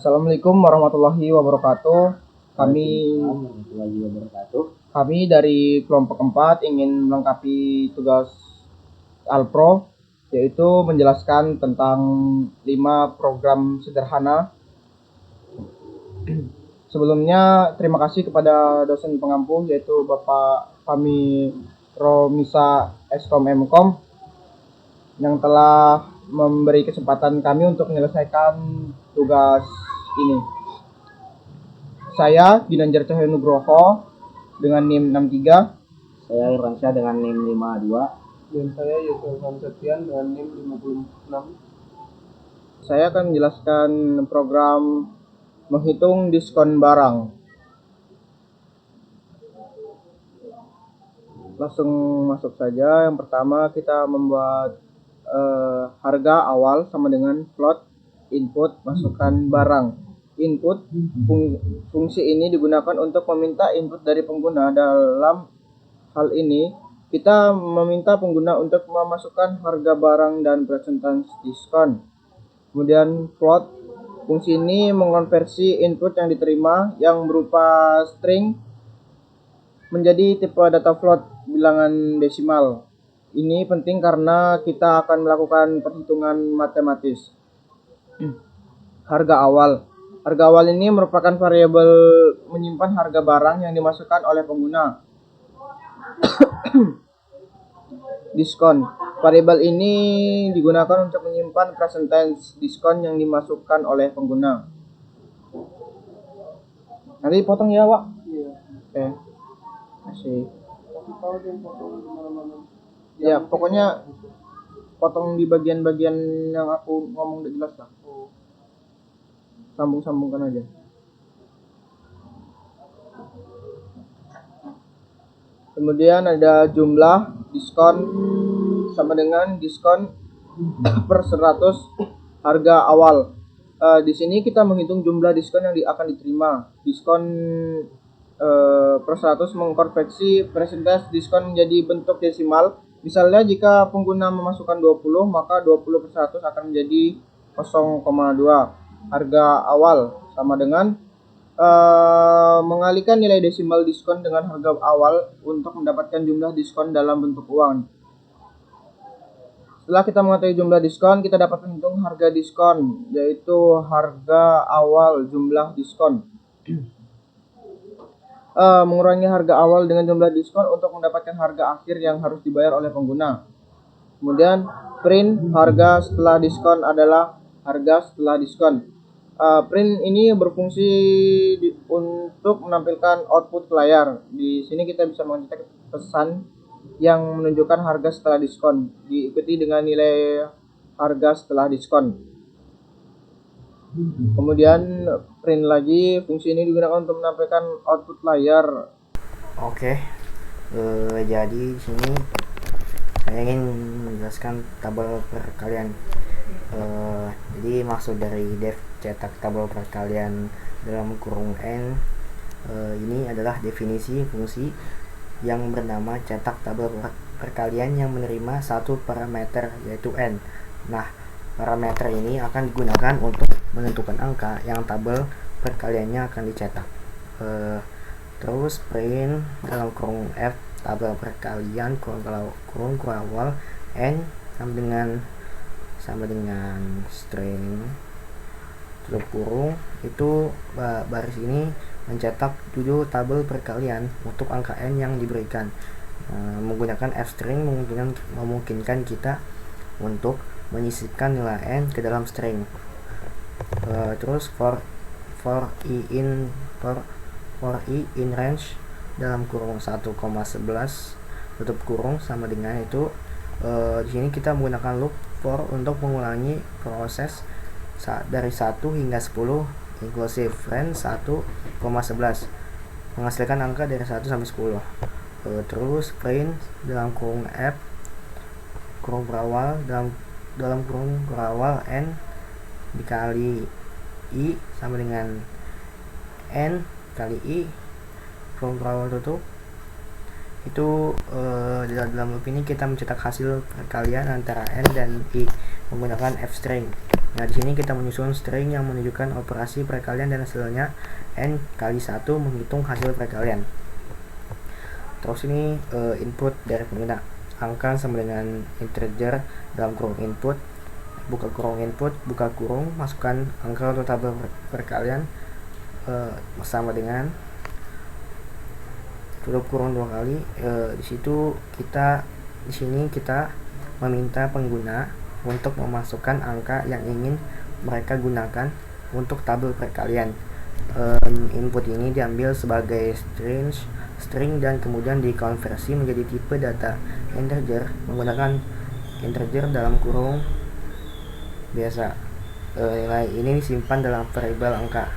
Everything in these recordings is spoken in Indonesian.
Assalamualaikum warahmatullahi wabarakatuh. Kami dari kelompok 4 ingin melengkapi tugas Alpro, yaitu menjelaskan tentang 5 program sederhana. Sebelumnya terima kasih kepada dosen pengampu, yaitu Bapak kami Romisa Eskom Mkom, yang telah memberi kesempatan kami untuk menyelesaikan tugas ini. Saya Ginanjar Cahyo Nugroho dengan NIM 63. Saya Irwansyah dengan NIM 52. Dan saya Yusuf Septian dengan NIM 56. Saya akan menjelaskan program menghitung diskon barang. Langsung masuk saja. Yang pertama kita membuat harga awal sama dengan float input masukkan barang. Input fungsi ini digunakan untuk meminta input dari pengguna. Dalam hal ini kita meminta pengguna untuk memasukkan harga barang dan persentase diskon. Kemudian float, fungsi ini mengonversi input yang diterima yang berupa string menjadi tipe data float bilangan desimal. Ini penting karena kita akan melakukan perhitungan matematis. Harga awal. Harga awal ini merupakan variabel menyimpan harga barang yang dimasukkan oleh pengguna. Diskon. Variabel ini digunakan untuk menyimpan persentase diskon yang dimasukkan oleh pengguna. Nanti potong ya, Pak? Iya. Oke. Masih. Tapi kalau dia potong di mana-mana. Ya, pokoknya potong di bagian-bagian yang aku ngomong udah jelas lah. Sambung-sambungkan aja. Kemudian ada jumlah diskon sama dengan diskon per 100 harga awal. Di sini kita menghitung jumlah diskon yang akan diterima. Diskon per 100 mengkonversi persentase diskon menjadi bentuk desimal. Misalnya jika pengguna memasukkan 20, maka 20 per 100 akan menjadi 0,2. Harga awal sama dengan mengalihkan nilai desimal diskon dengan harga awal untuk mendapatkan jumlah diskon dalam bentuk uang. Setelah kita mengetahui jumlah diskon, kita dapat menghitung harga diskon, yaitu harga awal jumlah diskon. Mengurangi harga awal dengan jumlah diskon untuk mendapatkan harga akhir yang harus dibayar oleh pengguna. Kemudian print harga setelah diskon adalah harga setelah diskon. Print ini berfungsi untuk menampilkan output layar. Di sini kita bisa mencetak pesan yang menunjukkan harga setelah diskon, diikuti dengan nilai harga setelah diskon. Kemudian print lagi, fungsi ini digunakan untuk menampilkan output layar. Oke. Jadi di sini saya ingin menjelaskan tabel perkalian. Jadi maksud dari def cetak tabel perkalian dalam kurung n ini adalah definisi fungsi yang bernama cetak tabel perkalian yang menerima satu parameter yaitu n. Nah, parameter ini akan digunakan untuk menentukan angka yang tabel perkaliannya akan dicetak. Terus print dalam kurung f tabel perkalian kurung awal n sama dengan string tutup kurung itu baris ini mencetak 7 tabel perkalian untuk angka n yang diberikan. Menggunakan f string memungkinkan kita untuk menyisipkan nilai n ke dalam string. Terus for i in range dalam kurung 1,11 tutup kurung sama dengan itu. Di sini kita menggunakan loop for untuk mengulangi proses dari 1 hingga 10 inklusif range 1,11 menghasilkan angka dari 1 sampai 10. Terus print dalam kurung f kurung berawal dalam kurung berawal n dikali i sama dengan n kali i kurung berawal tutup. Itu dalam loop ini kita mencetak hasil perkalian antara n dan i menggunakan f string. Nah, di sini kita menyusun string yang menunjukkan operasi perkalian dan hasilnya n kali 1 menghitung hasil perkalian. Terus ini input dari pengguna. Angka sama dengan integer dalam kurung input, buka kurung input, buka kurung, masukkan angka untuk tabel perkalian sama dengan tutup kurung 2 kali. Di sini kita meminta pengguna untuk memasukkan angka yang ingin mereka gunakan untuk tabel perkalian. Input ini diambil sebagai string dan kemudian dikonversi menjadi tipe data integer menggunakan integer dalam kurung biasa. Nilai ini disimpan dalam variabel angka.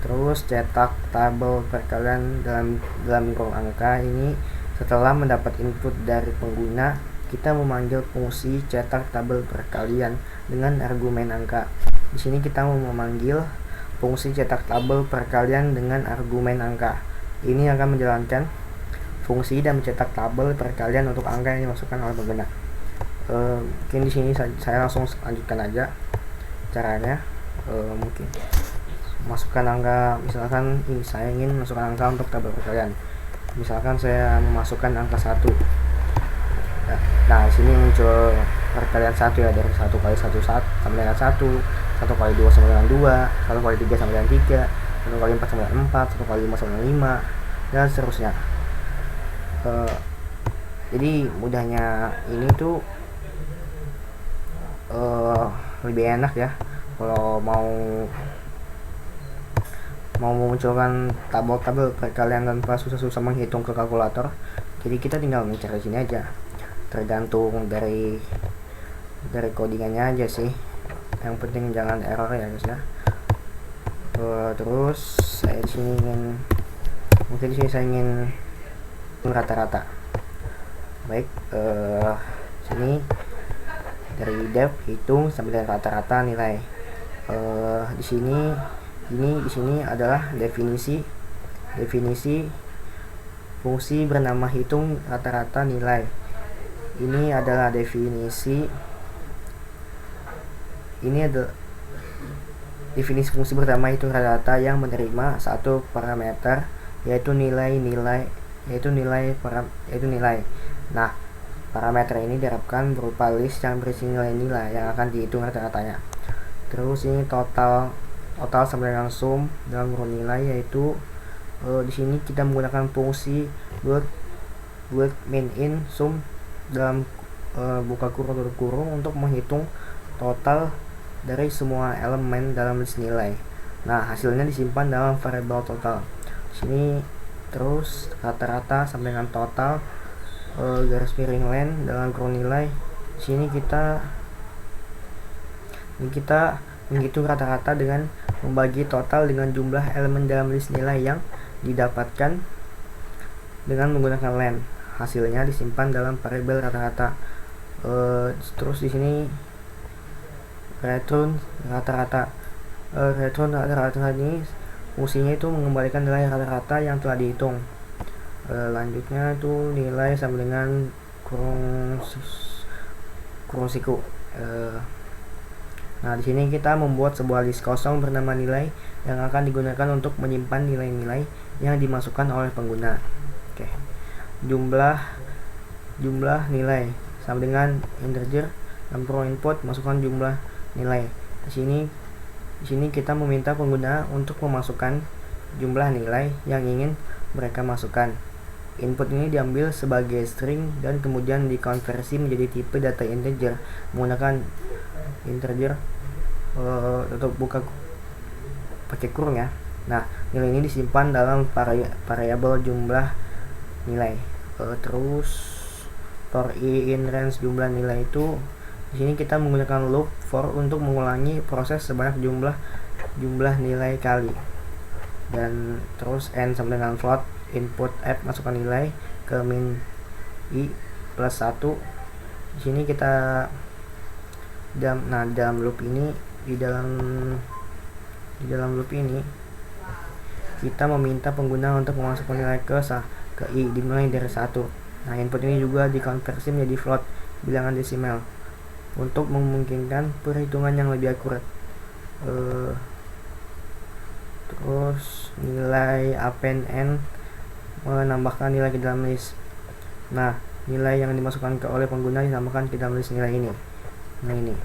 Terus cetak tabel perkalian dalam kurung angka ini. Setelah mendapat input dari pengguna, kita memanggil fungsi cetak tabel perkalian dengan argumen angka. Di sini kita mau memanggil fungsi cetak tabel perkalian dengan argumen angka. Ini akan menjalankan fungsi dan mencetak tabel perkalian untuk angka yang dimasukkan oleh pengguna. Mungkin di sini saya langsung lanjutkan aja caranya. Mungkin masukkan angka, misalkan ini saya ingin masukkan angka untuk tabel perkalian. Misalkan saya memasukkan angka 1. Nah, sini muncul perkalian 1 ya, dari 1 kali 1 sama dengan 1, 1 kali 2 sama dengan 2, 1 kali 3 sama dengan 3, 1 kali 4 sama dengan 4, 1 kali 5 sama dengan 5, dan seterusnya. Jadi mudahnya ini tuh lebih enak ya kalau mau memunculkan tabel perkalian tanpa susah-susah menghitung ke kalkulator. Jadi kita tinggal mencari sini aja, tergantung dari codingannya aja sih, yang penting jangan error ya guys ya. Terus saya di sini ingin rata-rata. Baik, sini dari def hitung sampai dengan rata-rata nilai. Di sini adalah definisi fungsi bernama hitung rata-rata nilai. Ini adalah definisi fungsi pertama hitung rata-rata yang menerima satu parameter yaitu nilai. Nah, parameter ini diharapkan berupa list yang berisi nilai-nilai yang akan dihitung rata-ratanya. Terus ini total sama dengan sum dalam kurung nilai, yaitu di sini kita menggunakan fungsi build main in sum dalam buka kurung tutup kurung untuk menghitung total dari semua elemen dalam list nilai. Nah, hasilnya disimpan dalam variabel total. Di sini terus rata-rata sampai dengan total garis miring len dalam kurung nilai. Di sini kita menghitung rata-rata dengan membagi total dengan jumlah elemen dalam list nilai yang didapatkan dengan menggunakan len. Hasilnya disimpan dalam variabel rata-rata. Terus di sini return rata-rata. Return rata-rata ini fungsinya itu mengembalikan nilai rata-rata yang telah dihitung. Lanjutnya itu nilai sama dengan kurung siku. Nah, di sini kita membuat sebuah list kosong bernama nilai yang akan digunakan untuk menyimpan nilai-nilai yang dimasukkan oleh pengguna. Oke. Jumlah nilai sama dengan integer dalam kurung input, masukkan jumlah nilai. Di sini kita meminta pengguna untuk memasukkan jumlah nilai yang ingin mereka masukkan. Input ini diambil sebagai string dan kemudian dikonversi menjadi tipe data integer menggunakan integer untuk buka pakai kurung ya. Nah, nilai ini disimpan dalam variabel jumlah nilai. Terus for i in range jumlah nilai itu di sini kita menggunakan loop for untuk mengulangi proses sebanyak jumlah nilai kali. Dan terus n sama dengan float input f masukkan nilai ke min i plus 1. Di sini kita dalam loop ini di dalam loop ini kita meminta pengguna untuk memasukkan nilai ke i dimulai dari 1. Nah, input ini juga dikonversi menjadi float bilangan desimal. untuk memungkinkan perhitungan yang lebih akurat. Terus nilai append n menambahkan nilai ke dalam list. Nah, nilai yang dimasukkan oleh pengguna ditambahkan ke dalam list nilai ini. Nah, ini.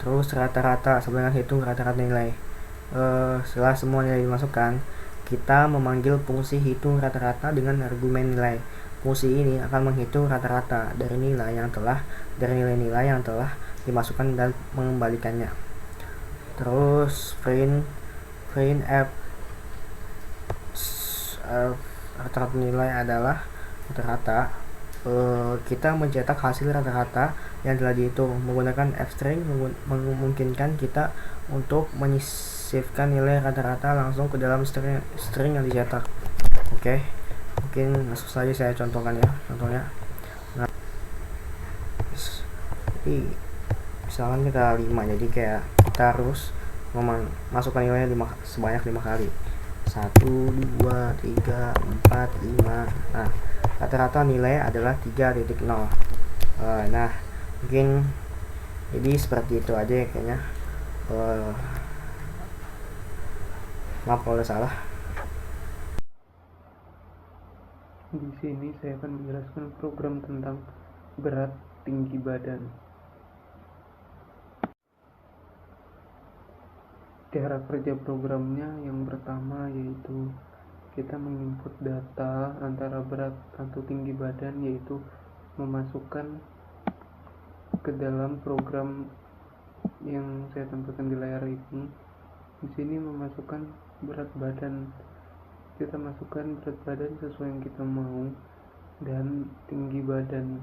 Terus rata-rata, sebenarnya hitung rata-rata nilai. Setelah semua nilai dimasukkan, kita memanggil fungsi hitung rata-rata dengan argumen nilai. Fungsi ini akan menghitung rata-rata dari nilai-nilai yang telah dimasukkan dan mengembalikannya. Terus print f rata-rata nilai adalah rata-rata. Kita mencetak hasil rata-rata yang telah dihitung menggunakan f-string, memungkinkan kita untuk menyisipkan nilai rata-rata langsung ke dalam string yang dicetak. Oke, mungkin langsung saja saya contohkan ya contohnya. Nah, jadi misalkan kita 5, jadi kayak kita harus masukkan nilainya sebanyak 5 kali. 1, 2, 3, 4, 5. Nah, rata-rata nilai adalah 3.0. Nah, mungkin jadi seperti itu aja ya kayaknya. Maaf kalau salah. Di sini saya akan menjelaskan program tentang berat tinggi badan. Cara kerja programnya yang pertama yaitu kita menginput data antara berat atau tinggi badan, yaitu memasukkan ke dalam program yang saya tampilkan di layar ini. Di sini memasukkan berat badan, kita masukkan berat badan sesuai yang kita mau dan tinggi badan.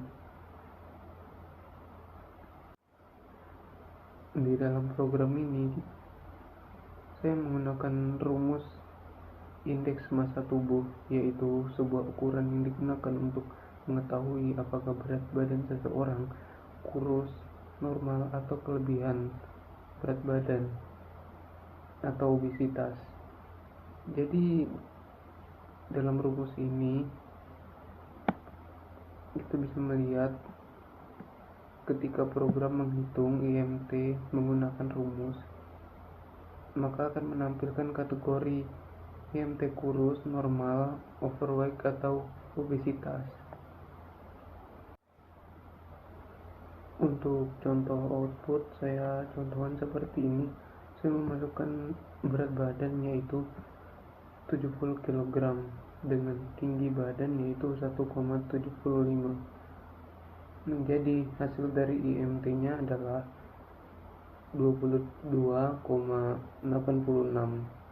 Di dalam program ini saya menggunakan rumus indeks massa tubuh, yaitu sebuah ukuran yang digunakan untuk mengetahui apakah berat badan seseorang kurus, normal, atau kelebihan berat badan atau obesitas. Jadi dalam rumus ini kita bisa melihat ketika program menghitung IMT menggunakan rumus, maka akan menampilkan kategori IMT kurus, normal, overweight, atau obesitas. Untuk contoh output saya contohkan seperti ini. Saya memasukkan berat badan yaitu 70 kg dengan tinggi badan yaitu 1,75. Jadi hasil dari IMT-nya adalah 22,86,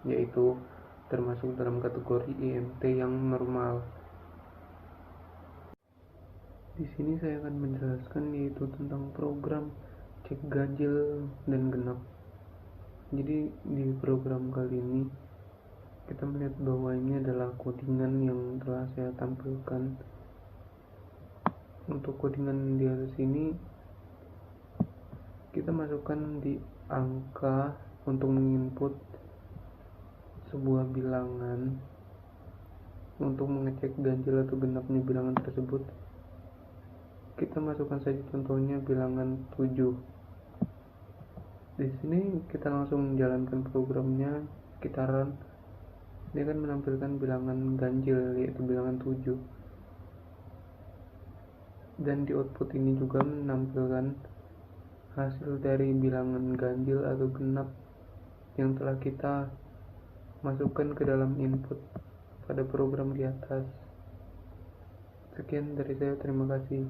yaitu termasuk dalam kategori IMT yang normal. Di sini saya akan menjelaskan yaitu tentang program cek ganjil dan genap. Jadi di program kali ini kita melihat bahwa ini adalah codingan yang telah saya tampilkan. Untuk codingan di atas ini kita masukkan di angka untuk menginput sebuah bilangan. Untuk mengecek ganjil atau genapnya bilangan tersebut, kita masukkan saja contohnya bilangan 7. Di sini kita langsung menjalankan programnya, kita run. Dia akan menampilkan bilangan ganjil yaitu bilangan 7. Dan di output ini juga menampilkan hasil dari bilangan ganjil atau genap yang telah kita masukkan ke dalam input pada program di atas. Sekian dari saya, terima kasih.